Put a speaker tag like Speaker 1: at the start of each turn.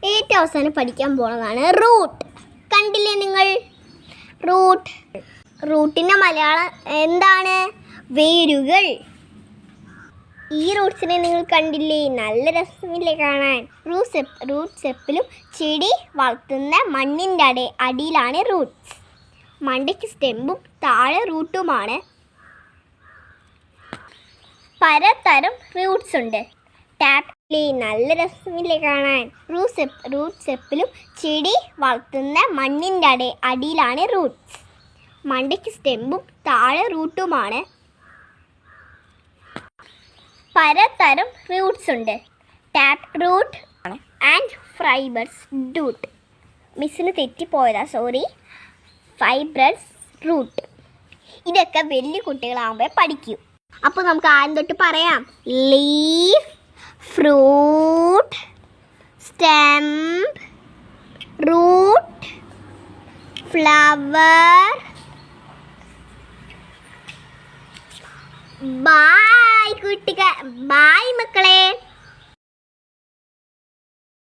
Speaker 1: ഏറ്റവും അവസാനം പഠിക്കാൻ പോകുന്നതാണ് റൂട്ട്. കണ്ടില്ലേ നിങ്ങൾ? റൂട്ടിൻ്റെ മലയാളം എന്താണ്? വേരുകൾ. ഈ റൂട്ട്സിനെ നിങ്ങൾ കണ്ടില്ലേ? നല്ല രസമില്ലേ കാണാൻ? റൂട്ട് സ്റ്റെപ്പിലും ചെടി വളർത്തുന്ന മണ്ണിൻ്റെ അടിയിലാണ് റൂട്ട്സ്. മണ്ടയ്ക്ക് സ്റ്റെമ്പും താഴെ റൂട്ടുമാണ്. പലതരം റൂട്ട്സ് ഉണ്ട്. ടാപ്പിലെ നല്ല രസമില്ലേ കാണാൻ? റൂട്ട് സ്റ്റെപ്പിലും ചെടി വളർത്തുന്ന മണ്ണിൻ്റെ അടിയിലാണ് റൂട്ട്സ്. മണ്ടയ്ക്ക് സ്റ്റെമ്പും താഴെ റൂട്ടുമാണ്. പലതരം റൂട്ട്സ് ഉണ്ട്. Tap root and fibres root. മിസ്സിന് തെറ്റിപ്പോയതാ, സോറി. Fibrous root. ഇതൊക്കെ വലിയ കുട്ടികളാകുമ്പോൾ പഠിക്കും. അപ്പോൾ നമുക്ക് ആദ്യം തൊട്ട് പറയാം. Leaf, fruit, stem, root, flower. Bye കുട്ടികൾ, ബായ് മക്കളെ.